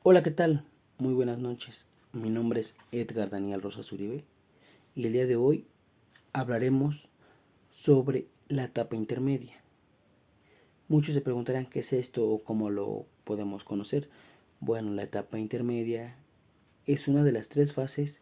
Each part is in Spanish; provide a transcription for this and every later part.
Hola, ¿qué tal? Muy buenas noches. Mi nombre es Edgar Daniel Rosas Uribe y el día de hoy hablaremos sobre la etapa intermedia. Muchos se preguntarán qué es esto o cómo lo podemos conocer. Bueno, la etapa intermedia es una de las tres fases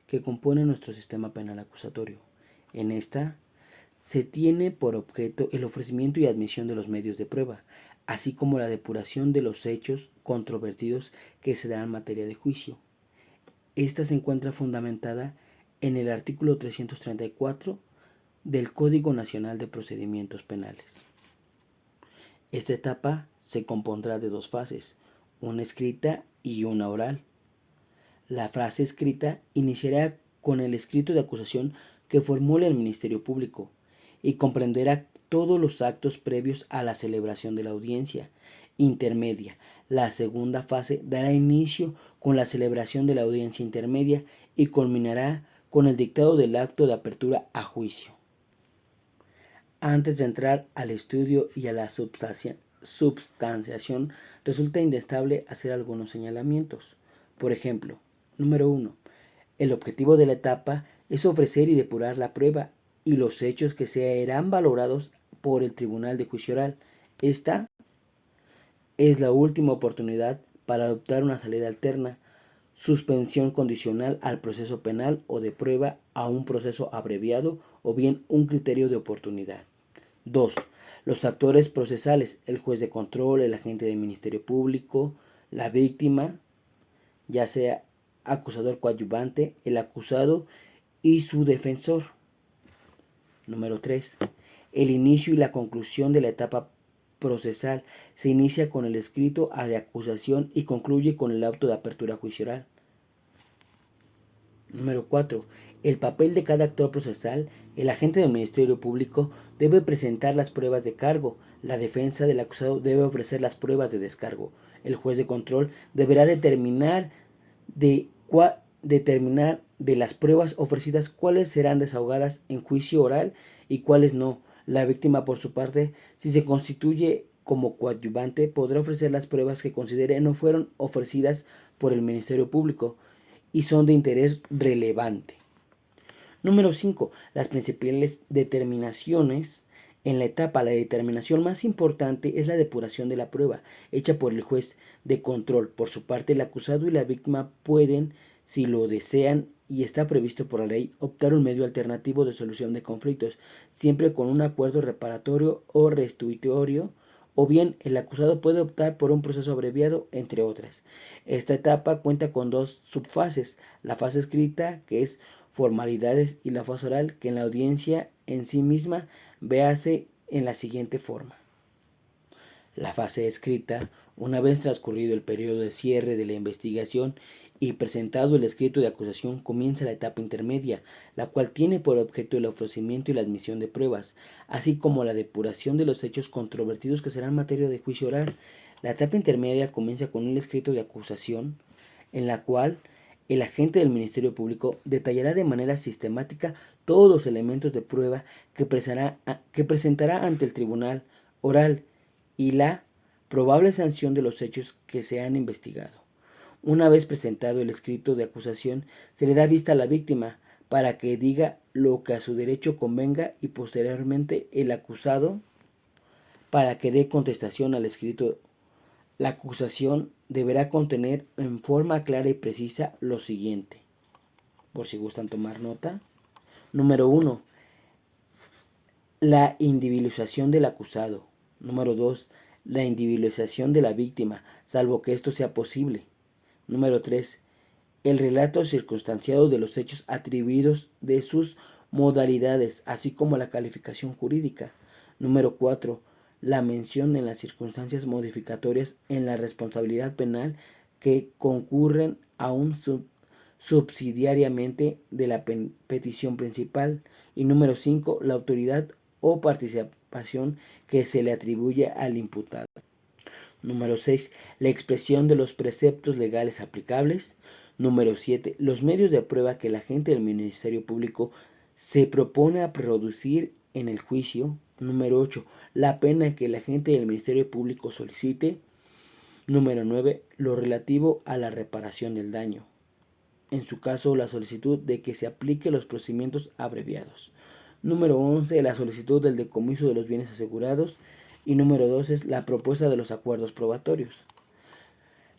que componen nuestro sistema penal acusatorio. En esta se tiene por objeto el ofrecimiento y admisión de los medios de prueba, así como la depuración de los hechos controvertidos que se dan en materia de juicio. Esta se encuentra fundamentada en el artículo 334 del Código Nacional de Procedimientos Penales. Esta etapa se compondrá de dos fases, una escrita y una oral. La fase escrita iniciará con el escrito de acusación que formule el Ministerio Público y comprenderá todos los actos previos a la celebración de la audiencia intermedia. La segunda fase dará inicio con la celebración de la audiencia intermedia y culminará con el dictado del acto de apertura a juicio. Antes de entrar al estudio y a la substanciación, resulta indispensable hacer algunos señalamientos. Por ejemplo, número 1. El objetivo de la etapa es ofrecer y depurar la prueba y los hechos que serán valorados por el Tribunal de Juicio Oral. Esta es la última oportunidad para adoptar una salida alterna, suspensión condicional al proceso penal o de prueba a un proceso abreviado o bien un criterio de oportunidad. 2. Los actores procesales, el juez de control, el agente del Ministerio Público, la víctima, ya sea acusador coadyuvante, el acusado y su defensor. Número 3. El inicio y la conclusión de la etapa procesal se inicia con el escrito de acusación y concluye con el auto de apertura a juicio oral. Número 4. El papel de cada actor procesal. El agente del Ministerio Público debe presentar las pruebas de cargo. La defensa del acusado debe ofrecer las pruebas de descargo. El juez de control deberá determinar de las pruebas ofrecidas cuáles serán desahogadas en juicio oral y cuáles no. La víctima, por su parte, si se constituye como coadyuvante, podrá ofrecer las pruebas que considere no fueron ofrecidas por el Ministerio Público y son de interés relevante. Número 5. Las principales determinaciones en la etapa. La determinación más importante es la depuración de la prueba, hecha por el juez de control. Por su parte, el acusado y la víctima pueden, si lo desean y está previsto por la ley, optar un medio alternativo de solución de conflictos, siempre con un acuerdo reparatorio o restitutorio, o bien el acusado puede optar por un proceso abreviado, entre otras. Esta etapa cuenta con dos subfases, la fase escrita, que es formalidades, y la fase oral, que en la audiencia en sí misma véase en la siguiente forma. La fase escrita, una vez transcurrido el periodo de cierre de la investigación y presentado el escrito de acusación, comienza la etapa intermedia, la cual tiene por objeto el ofrecimiento y la admisión de pruebas, así como la depuración de los hechos controvertidos que serán materia de juicio oral. La etapa intermedia comienza con un escrito de acusación, en la cual el agente del Ministerio Público detallará de manera sistemática todos los elementos de prueba que presentará ante el tribunal oral y la probable sanción de los hechos que se han investigado. Una vez presentado el escrito de acusación, se le da vista a la víctima para que diga lo que a su derecho convenga y posteriormente el acusado para que dé contestación al escrito. La acusación deberá contener en forma clara y precisa lo siguiente, por si gustan tomar nota. Número 1. La individualización del acusado. Número 2. La individualización de la víctima, salvo que esto sea posible. Número 3. El relato circunstanciado de los hechos atribuidos, de sus modalidades, así como la calificación jurídica. Número 4. La mención en las circunstancias modificatorias en la responsabilidad penal que concurren aún subsidiariamente de la petición principal. Y número 5. La autoridad o participación que se le atribuye al imputado. Número 6. La expresión de los preceptos legales aplicables. Número 7. Los medios de prueba que el agente del Ministerio Público se propone a producir en el juicio. Número 8. La pena que el agente del Ministerio Público solicite. Número 9. Lo relativo a la reparación del daño. En su caso, la solicitud de que se aplique los procedimientos abreviados. Número 11. La solicitud del decomiso de los bienes asegurados. Y número 12 es la propuesta de los acuerdos probatorios.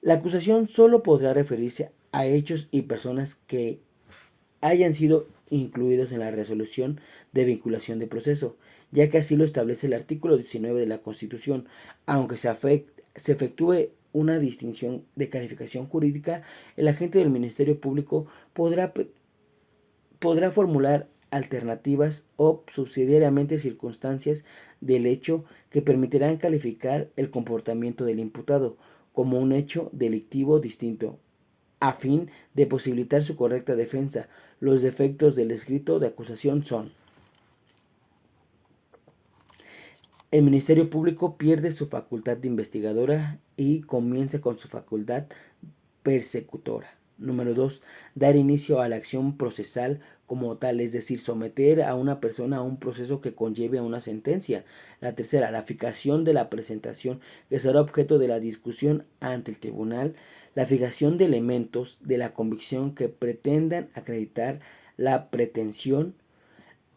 La acusación solo podrá referirse a hechos y personas que hayan sido incluidos en la resolución de vinculación de proceso, ya que así lo establece el artículo 19 de la Constitución, aunque se efectúe una distinción de calificación jurídica, el agente del Ministerio Público podrá formular alternativas o subsidiariamente circunstancias del hecho que permitirán calificar el comportamiento del imputado como un hecho delictivo distinto, a fin de posibilitar su correcta defensa. Los defectos del escrito de acusación son: el Ministerio Público pierde su facultad de investigadora y comienza con su facultad persecutora. Número 2. Dar inicio a la acción procesal como tal, es decir, someter a una persona a un proceso que conlleve a una sentencia. La tercera, la fijación de la presentación, que será objeto de la discusión ante el tribunal. La fijación de elementos de la convicción que pretendan acreditar la pretensión.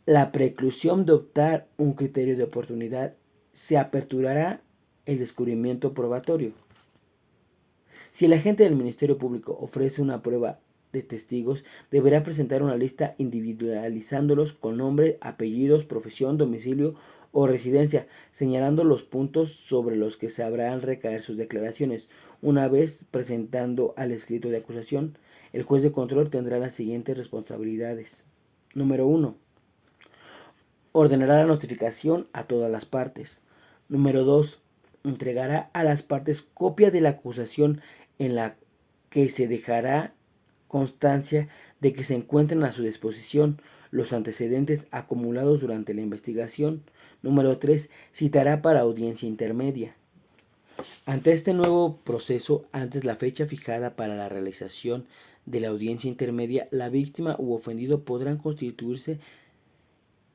La preclusión de optar un criterio de oportunidad. Se aperturará el descubrimiento probatorio. Si el agente del Ministerio Público ofrece una prueba de testigos, deberá presentar una lista individualizándolos con nombre, apellidos, profesión, domicilio o residencia, señalando los puntos sobre los que se habrán recaer sus declaraciones. Una vez presentando al escrito de acusación, el juez de control tendrá las siguientes responsabilidades. Número 1. Ordenará la notificación a todas las partes. Número 2. Entregará a las partes copia de la acusación en la que se dejará constancia de que se encuentran a su disposición los antecedentes acumulados durante la investigación. Número 3. Citará para audiencia intermedia. Ante este nuevo proceso, antes la fecha fijada para la realización de la audiencia intermedia, la víctima u ofendido podrán constituirse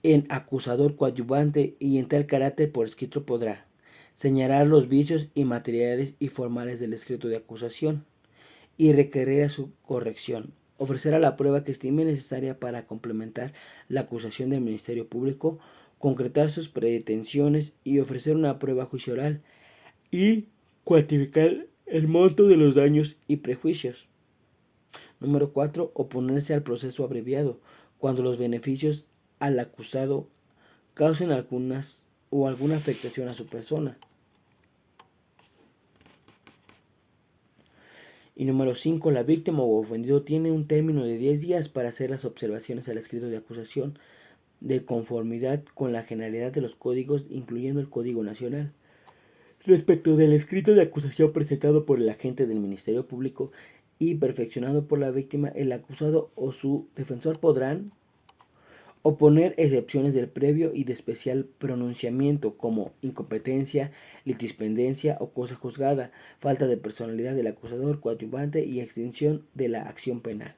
en acusador coadyuvante y en tal carácter por escrito podrá señalar los vicios y materiales y formales del escrito de acusación y requerir a su corrección, ofrecerá la prueba que estime necesaria para complementar la acusación del Ministerio Público, concretar sus pretensiones y ofrecer una prueba a juicio oral y cuantificar el monto de los daños y prejuicios. Número 4. Oponerse al proceso abreviado cuando los beneficios al acusado causen alguna afectación a su persona. Y número 5. La víctima o ofendido tiene un término de 10 días para hacer las observaciones al escrito de acusación de conformidad con la generalidad de los códigos, incluyendo el Código Nacional. Respecto del escrito de acusación presentado por el agente del Ministerio Público y perfeccionado por la víctima, el acusado o su defensor podrán oponer excepciones del previo y de especial pronunciamiento como incompetencia, litispendencia o cosa juzgada, falta de personalidad del acusador, coadyuvante y extinción de la acción penal.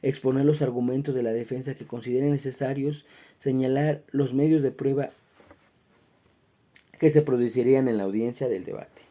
Exponer los argumentos de la defensa que consideren necesarios, señalar los medios de prueba que se producirían en la audiencia del debate.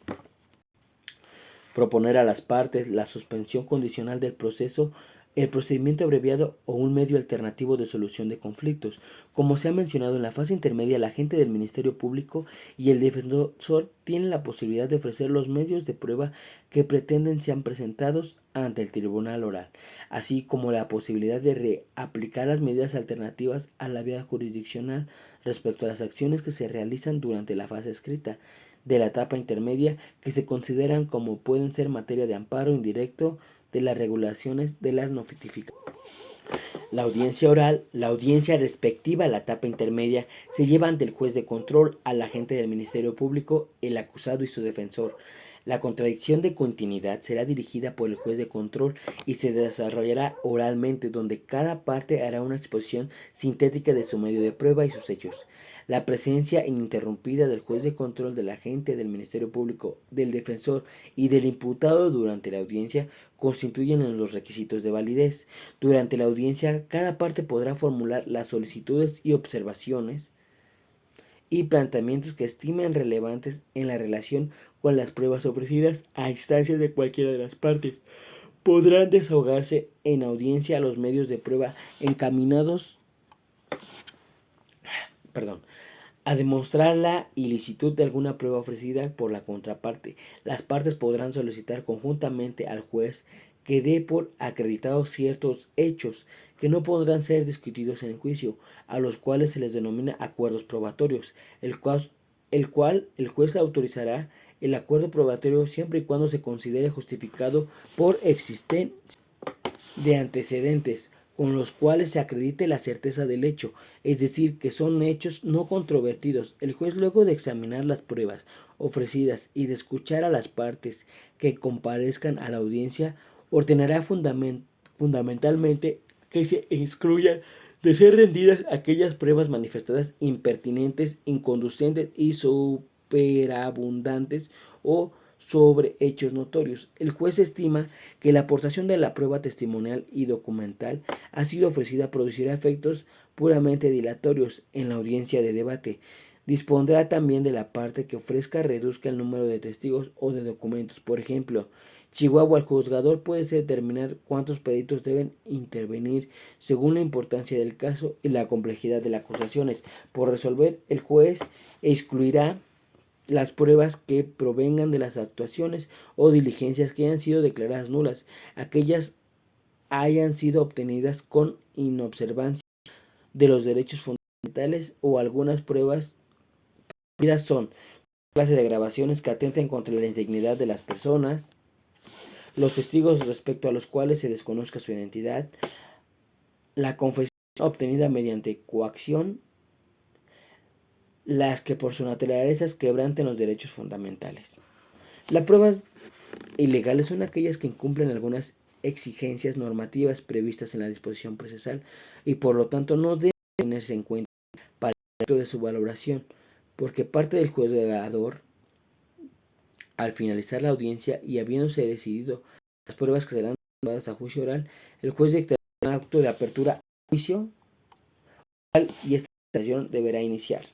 Proponer a las partes la suspensión condicional del proceso, el procedimiento abreviado o un medio alternativo de solución de conflictos. Como se ha mencionado, en la fase intermedia, el agente del Ministerio Público y el defensor tienen la posibilidad de ofrecer los medios de prueba que pretenden sean presentados ante el tribunal oral, así como la posibilidad de reaplicar las medidas alternativas a la vía jurisdiccional respecto a las acciones que se realizan durante la fase escrita de la etapa intermedia, que se consideran como pueden ser materia de amparo indirecto de las regulaciones de las notificaciones. La audiencia oral, la audiencia respectiva a la etapa intermedia, se lleva ante el juez de control, al agente del Ministerio Público, el acusado y su defensor. La contradicción de continuidad será dirigida por el juez de control y se desarrollará oralmente, donde cada parte hará una exposición sintética de su medio de prueba y sus hechos. La presencia ininterrumpida del juez de control, del agente del Ministerio Público, del defensor y del imputado durante la audiencia constituyen los requisitos de validez. Durante la audiencia, cada parte podrá formular las solicitudes y observaciones y planteamientos que estimen relevantes en la relación con las pruebas ofrecidas a instancias de cualquiera de las partes. Podrán desahogarse en audiencia a los medios de prueba encaminados a demostrar la ilicitud de alguna prueba ofrecida por la contraparte. Las partes podrán solicitar conjuntamente al juez que dé por acreditados ciertos hechos que no podrán ser discutidos en el juicio, a los cuales se les denomina acuerdos probatorios, el juez autorizará el acuerdo probatorio siempre y cuando se considere justificado por existencia de antecedentes con los cuales se acredite la certeza del hecho, es decir, que son hechos no controvertidos. El juez, luego de examinar las pruebas ofrecidas y de escuchar a las partes que comparezcan a la audiencia, ordenará fundamentalmente que se excluyan de ser rendidas aquellas pruebas manifestadas impertinentes, inconducentes y superabundantes o sobre hechos notorios. El juez estima que la aportación de la prueba testimonial y documental ha sido ofrecida producirá efectos puramente dilatorios en la audiencia de debate. Dispondrá también de la parte que ofrezca reduzca el número de testigos o de documentos. Por ejemplo, Chihuahua, el juzgador puede determinar cuántos peritos deben intervenir según la importancia del caso y la complejidad de las acusaciones. Por resolver, el juez excluirá las pruebas que provengan de las actuaciones o diligencias que hayan sido declaradas nulas, aquellas hayan sido obtenidas con inobservancia de los derechos fundamentales o algunas pruebas son clase de grabaciones que atenten contra la integridad de las personas, los testigos respecto a los cuales se desconozca su identidad, la confesión obtenida mediante coacción, las que por su naturaleza quebranten los derechos fundamentales. Las pruebas ilegales son aquellas que incumplen algunas exigencias normativas previstas en la disposición procesal y por lo tanto no deben tenerse en cuenta para el efecto de su valoración, porque parte del juzgador, al finalizar la audiencia y habiéndose decidido las pruebas que serán llevadas a juicio oral, el juez dictará un acto de apertura a juicio oral y esta sesión deberá iniciar.